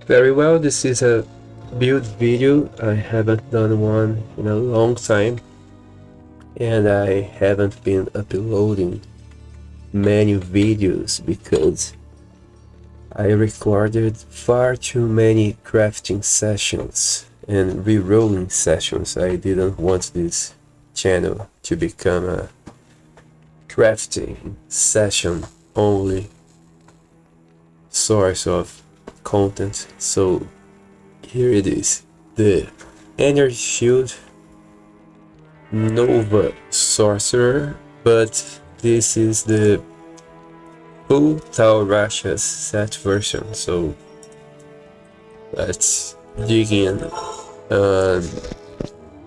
Very well, this is a build video. I haven't done one in a long time, and I haven't been uploading many videos because I recorded far too many crafting sessions and rerolling sessions. I didn't want this channel to become a crafting session only source of content, so here it is, the Energy Shield Nova Sorcerer, but this is the full Tal Rasha's set version, so let's dig in.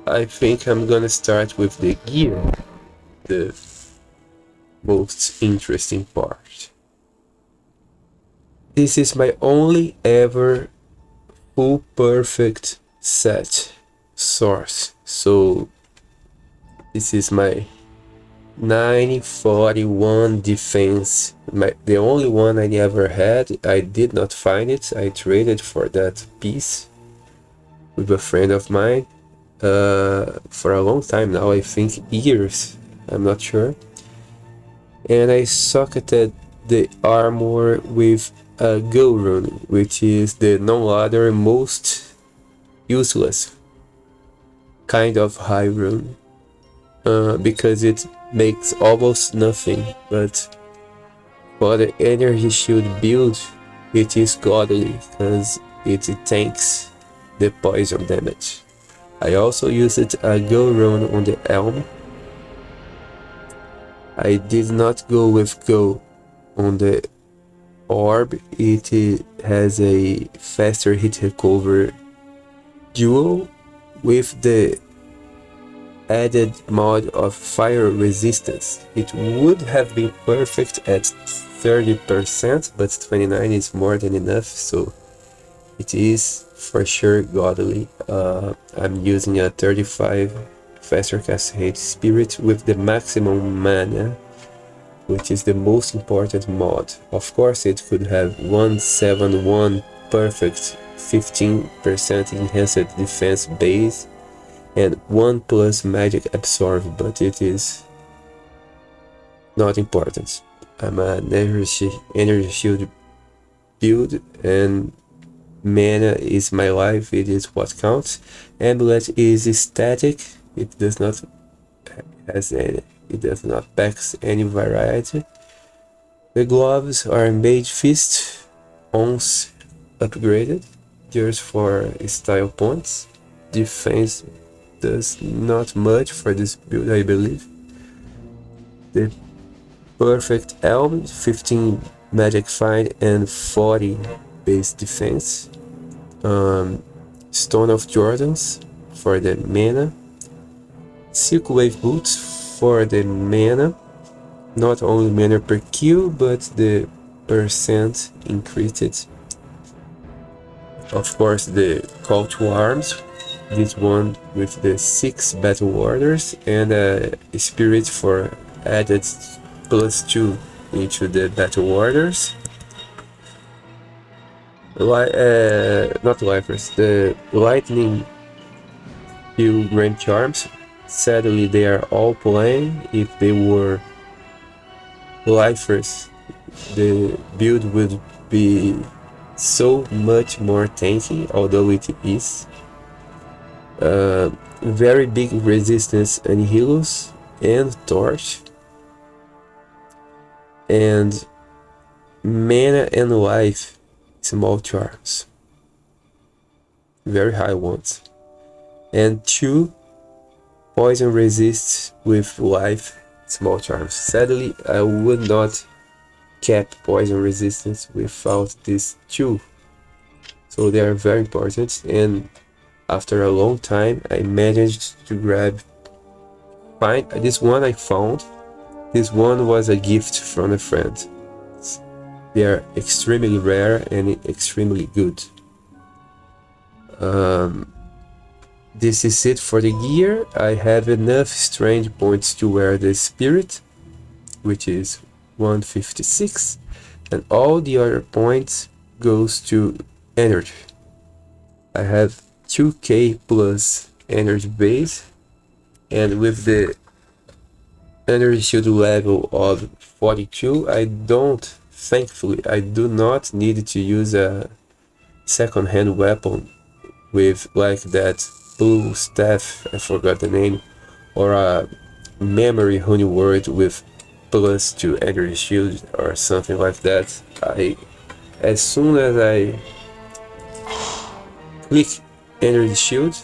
I think I'm gonna start with the gear, the most interesting part. This is my only ever full perfect set source, so this is my 941 defense, the only one I ever had. I did not find it. I traded for that piece with a friend of mine for a long time now, I think years, I'm not sure, and I socketed the armor with a go rune, which is the non-ladder most useless kind of high rune, because it makes almost nothing, but for the energy shield build it is godly because it tanks the poison damage. I also used a go rune on the elm. I did not go with go on the orb. It has a faster hit recover duo with the added mod of fire resistance. It would have been perfect at 30%, but 29 is more than enough, so it is for sure godly. I'm using a 35 faster cast rate spirit with the maximum mana, which is the most important mod. Of course it could have 171 perfect 15% enhanced defense base and 1 plus magic absorb, but it is not important. I'm an energy shield build and mana is my life, it is what counts. Amulet is static, it does not pack any variety. The gloves are mage fist, once upgraded, just for style points. Defense does not much for this build, I believe. The perfect elm, 15 magic find and 40 base defense. Stone of Jordans for the mana. Silk wave boots for the mana, not only mana per kill but the percent increased. Of course the call to arms, this one with the 6 battle orders and a spirit for added +2 into the battle orders. Not lifers, the lightning heal grand charms. Sadly they are all plain. If they were lifers the build would be so much more tanky, although it is. Very big resistance Annihilus and Torch, and mana and life small charms, very high ones, and 2 poison resists with life small charms. Sadly I would not cap poison resistance without these 2, so they are very important, and after a long time I managed to find this one. I found this one was a gift from a friend. They are extremely rare and extremely good. This is it for the gear. I have enough strength points to wear the spirit, which is 156, and all the other points goes to energy. I have 2k plus energy base, and with the energy shield level of 42, thankfully, I do not need to use a second-hand weapon with like that blue staff, I forgot the name, or a memory honey word with +2 energy shield or something like that. As soon as I click energy shield,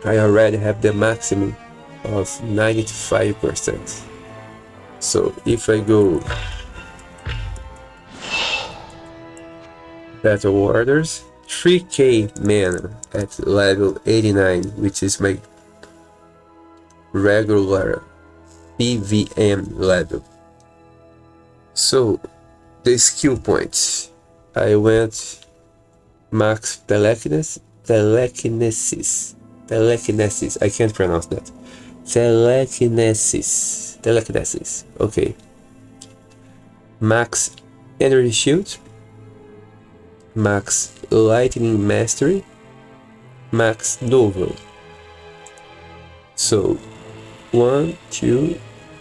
I already have the maximum of 95%. So if I go battle orders, 3k mana at level 89, which is my regular PVM level. So the skill points, I went max telekinesis, I can't pronounce that. Telekinesis, okay. Max energy shield, max lightning mastery, max nova. So 1, 2,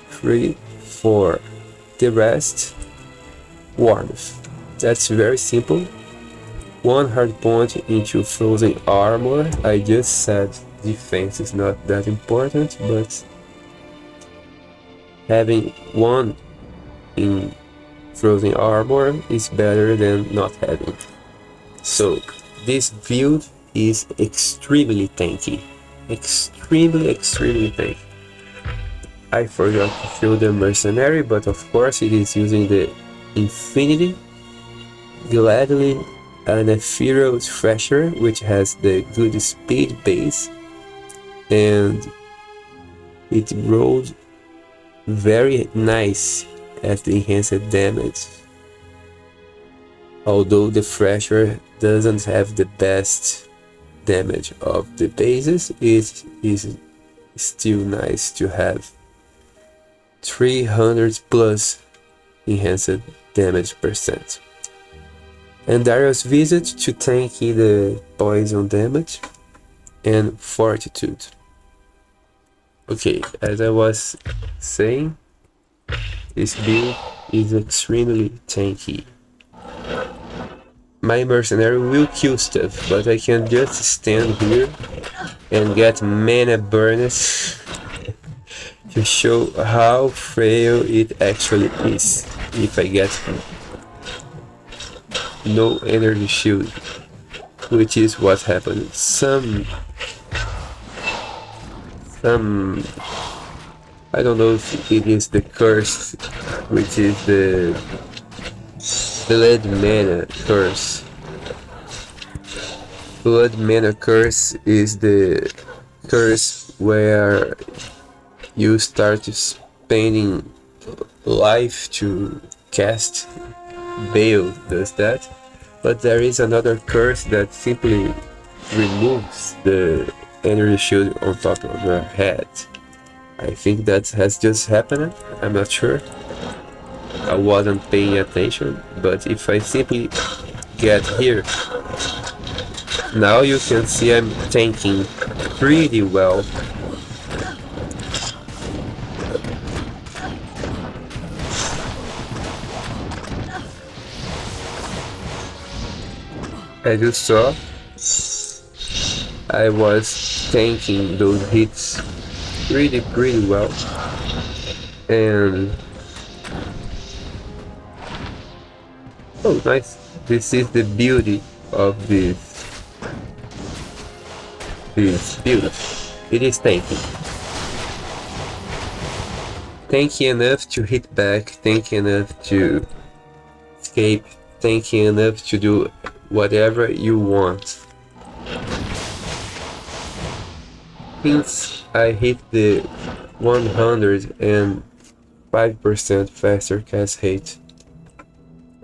3, 4. The rest warmth. That's very simple. 1 hard point into frozen armor. I just said defense is not that important, but having 1 in frozen armor is better than not having. So this build is extremely tanky. Extremely tanky. I forgot to show the mercenary, but of course it is using the Infinity, gladly an ethereal thrasher, which has the good speed base, and it rolled very nice at the enhanced damage. Although the thrasher doesn't have the best damage of the bases, it is still nice to have 300 plus enhanced damage percent. And Darius visit to tank the poison damage and fortitude. Okay, as I was saying, this build is extremely tanky. My mercenary will kill stuff, but I can just stand here and get mana burners to show how frail it actually is if I get no energy shield, which is what happened. Some I don't know if it is the curse, which is the blood mana curse. Blood mana curse is the curse where you start spending life to cast. Bale does that, but there is another curse that simply removes the energy shield on top of your head. I think that has just happened, I'm not sure. I wasn't paying attention, but if I simply get here, now you can see I'm tanking pretty well. As you saw, I was tanking those hits pretty well, and oh nice, this is the beauty of this build. It is tanky enough to hit back, tanky enough to escape, tanky enough to do whatever you want. Since I hit the 105% faster cast rate,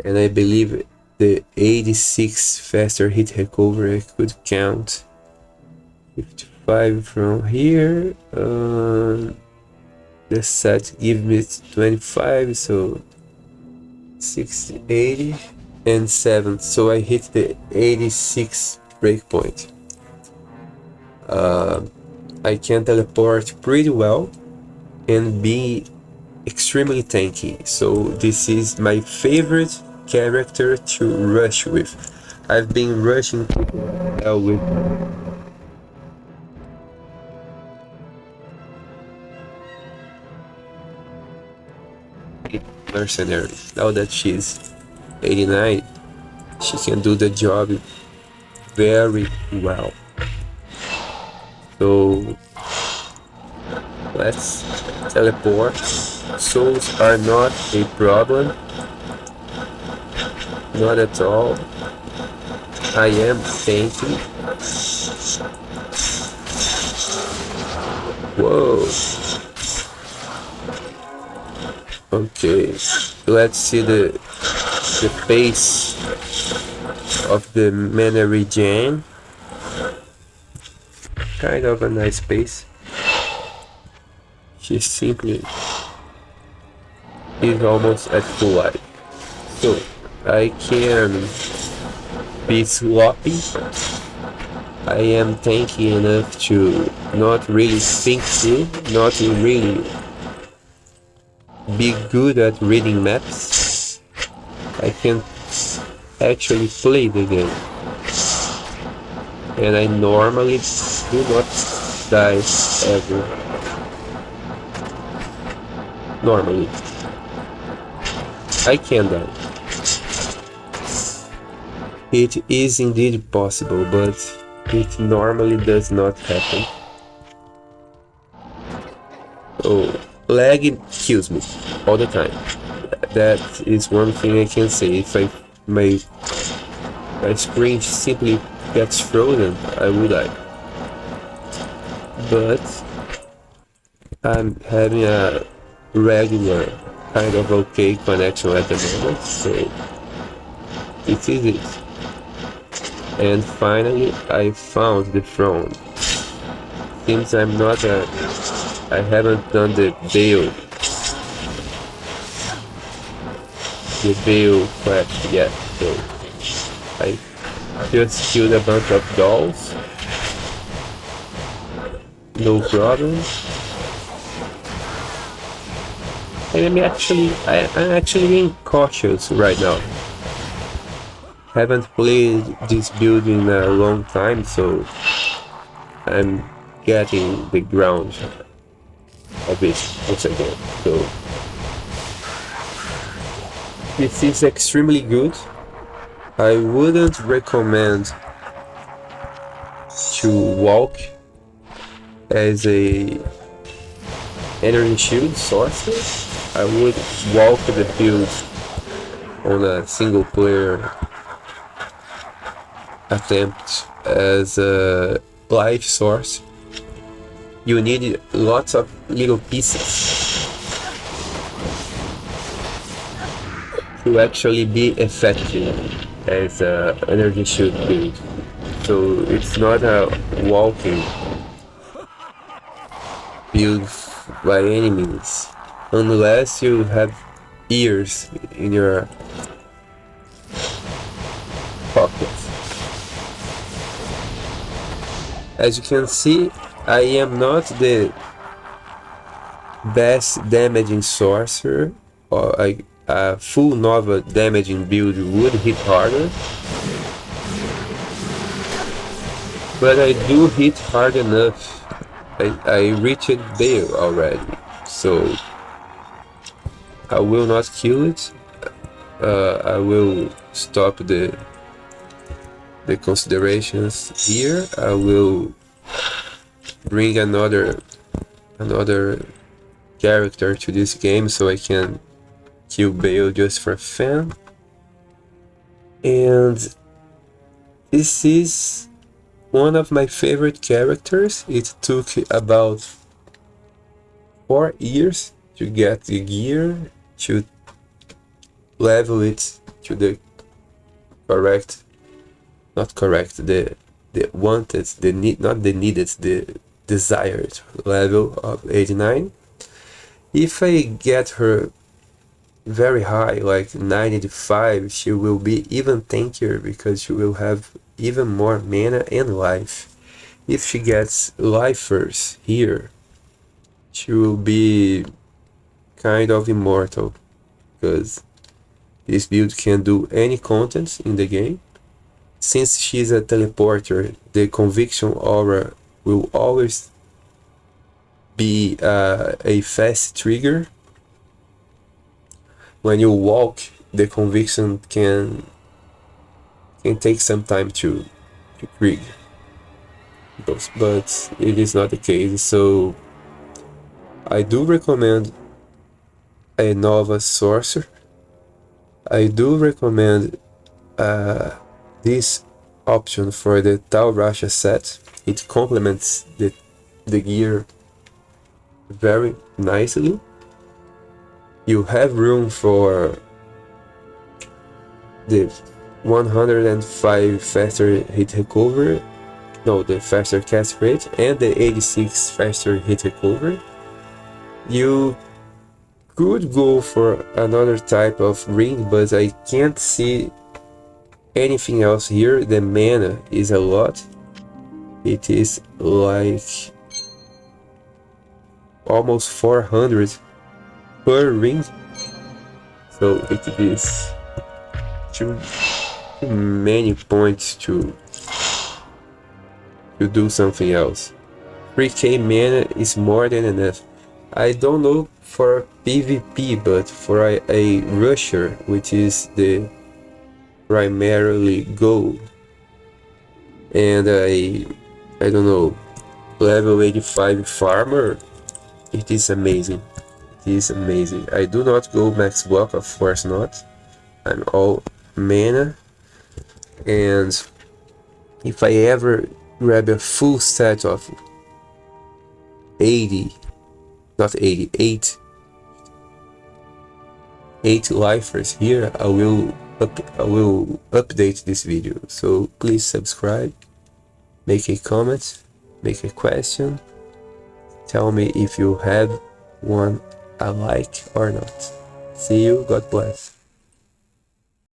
and I believe the 86 faster hit recovery could count. 55 from here, the set gives me 25, so 60, 80 and 7, so I hit the 86 breakpoint. I can teleport pretty well and be extremely tanky, so this is my favorite character to rush with. I've been rushing with mercenary. Now that she's 89, she can do the job very well. So let's teleport. Souls are not a problem, not at all. I am tanky. Whoa. Okay, let's see the pace of the mana regen. Kind of a nice pace. She simply is almost at full life. So I can be sloppy. I am tanky enough to not really think through, not really be good at reading maps. I can actually play the game. And I normally do not die ever. Normally. I can die. It is indeed possible, but it normally does not happen. Oh, lag kills me all the time. That is one thing I can say. If my screen simply gets frozen, I will die. But I'm having a regular, kind of okay connection at the moment, so this is it. And finally, I found the throne. Since I haven't done the veil quest yet, so I just killed a bunch of dolls. No problem. And I'm actually being cautious right now. Haven't played this build in a long time, so I'm getting the ground of it once again. So this is extremely good. I wouldn't recommend to walk as a energy shield sorcerer. I would walk the field on a single player attempt as a life source. You need lots of little pieces to actually be effective as an energy shield build. So it's not a walking build by any means, unless you have ears in your pockets. As you can see, I am not the best damaging sorcerer, or a full Nova damaging build would hit harder, but I do hit hard enough. I reached Veil already, so I will not kill it. I will stop the considerations here. I will bring another character to this game so I can kill Bale just for fun. And this is one of my favorite characters. It took about 4 years to get the gear, to level it to the correct, not correct, the wanted, the need, not the needed, the desired level of 89. If I get her very high, like 95, she will be even tankier because she will have even more mana and life. If she gets life first here, she will be kind of immortal, because this build can do any content in the game. Since she's a teleporter, the conviction aura will always be a fast trigger. When you walk, the conviction can take some time to trigger, but it is not the case. So I do recommend a Nova Sorcerer. I do recommend this option for the Tal Rasha set. It complements the gear very nicely. You have room for the 105 faster hit recovery, no, the faster cast rate, and the 86 faster hit recovery. You could go for another type of ring, but I can't see anything else here. The mana is a lot. It is like almost 400 per ring, so it is too many points to do something else. 3k mana is more than enough. I don't know for PvP, but for a rusher, which is the primarily gold, and I don't know, level 85 farmer, it is amazing. It is amazing. I do not go max block, of course not. I'm all mana, and if I ever grab a full set of 80, not 80, 8 lifers here, I will update this video. So please subscribe, make a comment, make a question, tell me if you have one I like or not. See you, God bless.